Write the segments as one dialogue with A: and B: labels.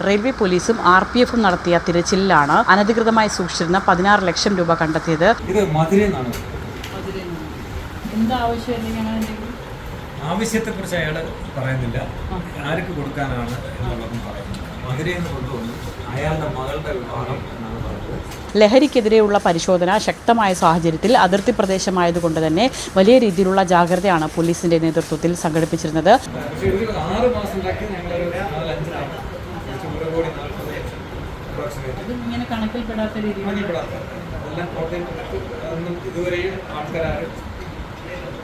A: Railway പോലീസും RPF-ഉം നടത്തിയ തിരച്ചിലിലാണ് അനധികൃതമായി സൂക്ഷിച്ചിരുന്ന 16 ലക്ഷം രൂപ കണ്ടെത്തിയത്.
B: ഇത് മധുരയെന്നാണ്. ആവശ്യത്തെക്കുറിച്ച് അയാൾ പറയുന്നില്ല, ആർക്ക് കൊടുക്കാനാണ് എന്നുള്ളതും പറയുന്നില്ല. മധുരയിൽ നിന്ന് കൊണ്ടുവന്നു അയാളുടെ മകളുടെ വിവാഹം എന്നാണ് പറയുന്നത്.
A: ലഹരിക്കെതിരെയുള്ള പരിശോധന ശക്തമായ സാഹചര്യത്തിൽ അതിർത്തി പ്രദേശമായതുകൊണ്ട് തന്നെ വലിയ രീതിയിലുള്ള ജാഗ്രതയാണ് പോലീസിന്റെ നേതൃത്വത്തിൽ സംഘടിപ്പിച്ചിരുന്നത്.
B: ഇതുവരെയും ആൾക്കാർ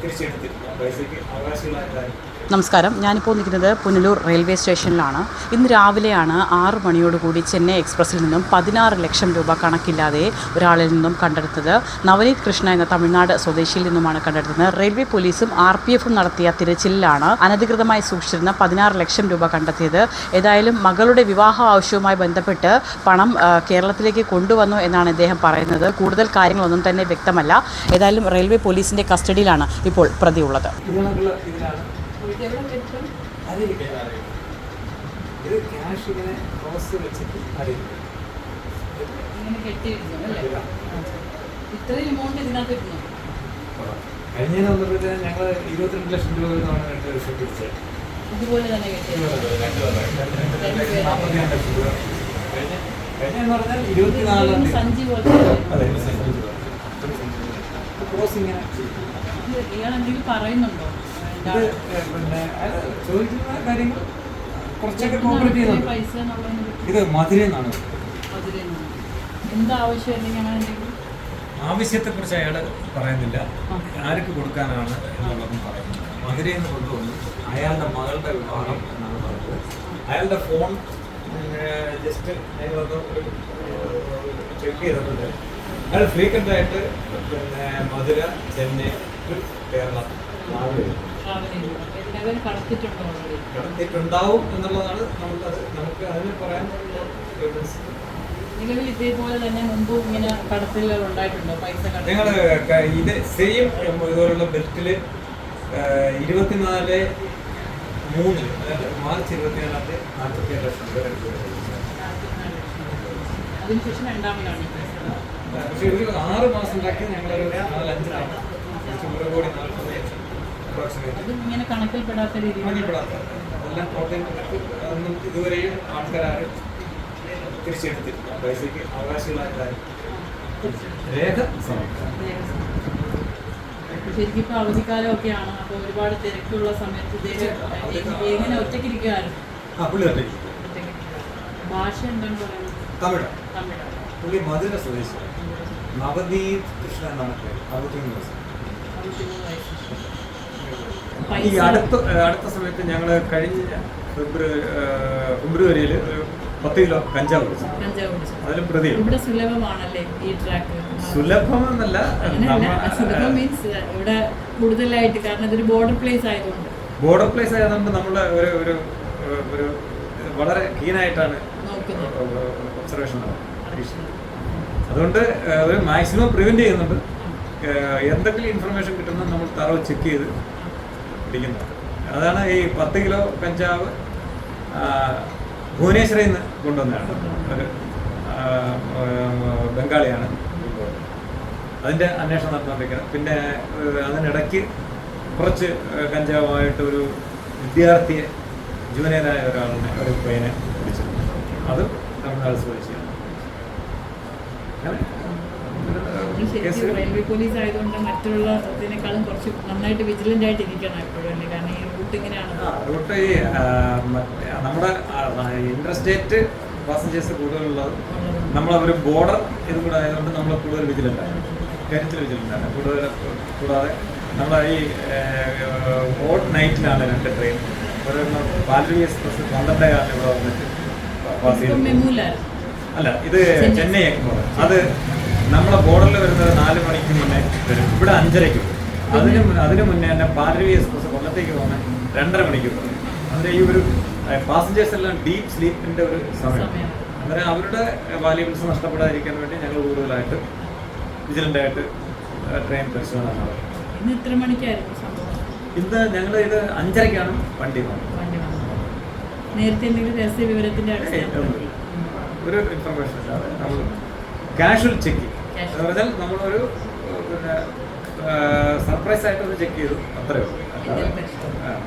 B: തിരിച്ചെടുത്തിട്ടില്ല. പൈസയ്ക്ക് അവകാശികളായ
A: നമസ്കാരം, ഞാനിപ്പോൾ നിൽക്കുന്നത് പുനലൂർ റെയിൽവേ സ്റ്റേഷനിലാണ്. ഇന്ന് രാവിലെയാണ് 6 മണിയോടുകൂടി ചെന്നൈ എക്സ്പ്രസിൽ നിന്നും 16 ലക്ഷം രൂപ കണക്കില്ലാതെ ഒരാളിൽ നിന്നും കണ്ടെടുത്തത്. നവനീത് കൃഷ്ണ എന്ന തമിഴ്നാട് സ്വദേശിയിൽ നിന്നുമാണ് കണ്ടെടുത്തത്. റെയിൽവേ പോലീസും RPF-ഉം നടത്തിയ തിരച്ചിലിലാണ് അനധികൃതമായി സൂക്ഷിച്ചിരുന്ന 16 ലക്ഷം രൂപ കണ്ടെത്തിയത്. ഏതായാലും മകളുടെ വിവാഹ ആവശ്യവുമായി ബന്ധപ്പെട്ട് പണം കേരളത്തിലേക്ക് കൊണ്ടുവന്നു എന്നാണ് ഇദ്ദേഹം പറയുന്നത്. കൂടുതൽ കാര്യങ്ങളൊന്നും തന്നെ വ്യക്തമല്ല. ഏതായാലും റെയിൽവേ പോലീസിൻ്റെ കസ്റ്റഡിയിലാണ് ഇപ്പോൾ പ്രതിയുള്ളത്.
B: ഇത് ക്യാഷ് ഇങ്ങനെ ക്രോസ് വെച്ചിട്ട് കഴിഞ്ഞ വന്നപ്പോഴത്തെ ഞങ്ങൾ 22 ലക്ഷം രൂപ എന്നാണ് 2 ലക്ഷം പിടിച്ചത്.
A: ഇതുപോലെ തന്നെ
B: കഴിഞ്ഞെന്ന് പറഞ്ഞാൽ 24
A: സഞ്ചി പോലെ
B: ക്രോസ് ഇങ്ങനെ
A: എന്തെങ്കിലും പറയുന്നുണ്ടോ?
B: ഇത് പിന്നെ ചോദിക്കുന്ന കാര്യങ്ങൾ കുറച്ചൊക്കെ കോപ്പറേറ്റ് ചെയ്യുന്നുണ്ട്. ഇത് മധുരയെന്നാണ്. ആവശ്യത്തെക്കുറിച്ച് അയാൾ പറയുന്നില്ല, ആർക്ക് കൊടുക്കാനാണ് എന്നുള്ളതും പറയുന്നില്ല. മധുരയിൽ നിന്ന് കൊണ്ടുവന്നു അയാളുടെ മകളുടെ വിവാഹം എന്നാണ് പറയുന്നത്. അയാളുടെ ഫോൺ ജസ്റ്റ് ഞങ്ങളൊന്ന് ചെക്ക് ചെയ്തിട്ടുണ്ട്. അയാൾ ഫ്രീക്വൻ്റായിട്ട് പിന്നെ മധുര, ചെന്നൈ, കേരളം കടത്തിയിട്ടുണ്ടാവും എന്നുള്ളതാണ് നമുക്ക് അതിന് പറയാൻ. ഞങ്ങൾ ഇത് സെയിം ഇതുപോലുള്ള ബെൽറ്റില് 24/3 അതായത് മാർച്ച് 24 47 ലക്ഷം രൂപ എടുക്കുകയാണ്. പക്ഷേ ഒരു 6 മാസം ഉണ്ടാക്കി ഞങ്ങളൊരു 4-5 കോടി 40 ലക്ഷം എല്ലാം കോട്ടയം ഒന്നും ഇതുവരെയും ആൾക്കാർ തിരിച്ചെടുത്തിട്ടില്ല. പൈസയ്ക്ക് അവകാശികളായ രേഖ
A: ശരിക്കും ഇപ്പോൾ അവധിക്കാലമൊക്കെയാണ്. അപ്പോൾ ഒരുപാട് തിരക്കുള്ള സമയത്ത് എങ്ങനെ ഒറ്റയ്ക്കിരിക്കുകയായിരുന്നു? ഭാഷ എന്താണ് പറയുന്നത്?
B: തമിഴ്. പുള്ളി മധുര സ്വദേശി. നവനീത് കൃഷ്ണ എന്നാണ് പേര്. 63 വയസ്സ്. ഈ അടുത്ത സമയത്ത് ഞങ്ങൾ കഴിഞ്ഞ ഫെബ്രുവരിയിൽ 10 കിലോ കഞ്ചാവ് പിടിച്ചു. അതിലും പ്രതി സുലഭമെന്നല്ല,
A: കൂടുതലായിട്ട് കാരണം ഇതൊരു ബോർഡർ പ്ലേസ് ആയതുകൊണ്ട്
B: നമ്മൾ ഒരു വളരെ കീനായിട്ടാണ് ഒബ്സർവേഷൻ നടത്തുന്നത്. അതുകൊണ്ട് ഒരു മാക്സിമം പ്രിവെന്റ് ചെയ്യുന്നുണ്ട്. എന്തെങ്കിലും ഇൻഫർമേഷൻ കിട്ടുന്നത് നമ്മൾ തറവ് ചെക്ക് ചെയ്ത് പിടിക്കുന്നത്. അതാണ് ഈ 10 കിലോ കഞ്ചാവ് ഭുവനേശ്വരിൽ നിന്ന് കൊണ്ടുവന്നതാണ്. ഒരു ബംഗാളിയാണ്. അതിൻ്റെ അന്വേഷണം നടന്നുകൊണ്ടിരിക്കുന്നത്. പിന്നെ അതിനിടയ്ക്ക് കുറച്ച് കഞ്ചാവുമായിട്ട് ഒരു വിദ്യാർത്ഥിയെ, ജൂനിയറായ ഒരാളിനെ, ഒരു പയ്യനെ പിടിച്ചു. അതും തമിഴ്നാട് സ്വദേശിയാണ്.
A: റെയിൽവേ പോലീസ് ആയതുകൊണ്ട് മറ്റുള്ളതിനേക്കാളും കുറച്ച് നന്നായിട്ട് വിജിലന്റ് ആയിട്ട് ഇരിക്കണം എപ്പോഴും. കാരണം ഈ റൂട്ട് ഇങ്ങനെയാണ്.
B: റൂട്ട് ഈ നമ്മുടെ ഇന്റർസ്റ്റേറ്റ് പാസഞ്ചേഴ്സ് കൂടുതലുള്ളത് നമ്മളൊരു ബോർഡർ ഇതും കൂടെ ആയതുകൊണ്ട് നമ്മൾ കൂടുതൽ വിജിലൻ്റാണ്, കാര്യത്തിൽ വിജിലൻ്റാണ്. കൂടാതെ നമ്മൾ ഈ ഓഡ് നൈറ്റിലാണ് 2 ട്രെയിൻ. ഒരെണ്ണം പാലരി എക്സ്പ്രസ് 12:15 ഇവിടെ വന്നിട്ട് പാസ് ചെയ്തു. അല്ല, ഇത് ചെന്നൈ എക്സ്പ്രസ്. അത് നമ്മളെ ബോർഡറിൽ വരുന്നത് 4 മണിക്ക് മുന്നേ വരും. ഇവിടെ 5:30 വരും. അതിന് മുന്നേ തന്നെ പാലരി എക്സ്പ്രസ് കൊല്ലത്തേക്ക് പോകുന്നത് 2:30 മണിക്ക് പോകും. അതിന് ഈ ഒരു പാസഞ്ചേഴ്സ് എല്ലാം ഡീപ്പ് സ്ലീപ്പിൻ്റെ ഒരു സമയം. അന്നേരം അവരുടെ വാല്യൂബിൾസ് നഷ്ടപ്പെടാതിരിക്കാൻ വേണ്ടി ഞങ്ങൾ കൂടുതലായിട്ട് വിജിലൻ്റായിട്ട് ട്രെയിൻ പരിശോധന നടത്തും.
A: ഇന്ന് ഞങ്ങൾ ഇത്
B: 5:30 വണ്ടി വന്നത്.
C: നേരത്തെ എന്തെങ്കിലും രഹസ്യ വിവരത്തിന്റെ അടിസ്ഥാനത്തിൽ
B: ഒരു ഇൻഫർമേഷൻ ഇല്ലാതെ നമ്മൾ കാഷ്വൽ ചെക്കിങ് എന്ന് പറഞ്ഞാൽ നമ്മളൊരു പിന്നെ സർപ്രൈസ് ആയിട്ടൊന്ന് ചെക്ക് ചെയ്തു അത്രയേ ഉള്ളൂ. അല്ലാതെ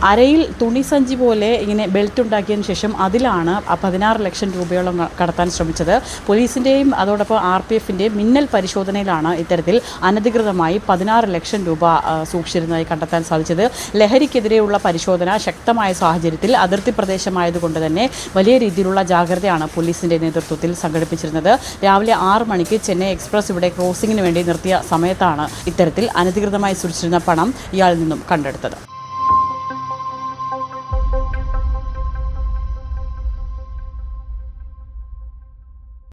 A: അരയിൽ തുണിസഞ്ചി പോലെ ഇങ്ങനെ ബെൽറ്റ് ഉണ്ടാക്കിയതിന് ശേഷം അതിലാണ് 16 ലക്ഷം രൂപയോളം കടത്താൻ ശ്രമിച്ചത്. പോലീസിൻ്റെയും അതോടൊപ്പം RPFിൻ്റെയും മിന്നൽ പരിശോധനയിലാണ് ഇത്തരത്തിൽ അനധികൃതമായി 16 ലക്ഷം രൂപ സൂക്ഷിച്ചിരുന്നതായി കണ്ടെത്താൻ സാധിച്ചത്. ലഹരിക്കെതിരെയുള്ള പരിശോധന ശക്തമായ സാഹചര്യത്തിൽ അതിർത്തി പ്രദേശമായതുകൊണ്ട് തന്നെ വലിയ രീതിയിലുള്ള ജാഗ്രതയാണ് പോലീസിൻ്റെ നേതൃത്വത്തിൽ സംഘടിപ്പിച്ചിരുന്നത്. രാവിലെ 6 മണിക്ക് ചെന്നൈ എക്സ്പ്രസ് ഇവിടെ ക്രോസിങ്ങിന് വേണ്ടി നിർത്തിയ സമയത്താണ് ഇത്തരത്തിൽ അനധികൃതമായി സൂക്ഷിച്ചിരുന്ന പണം ഇയാളിൽ നിന്നും കണ്ടെടുത്തത്.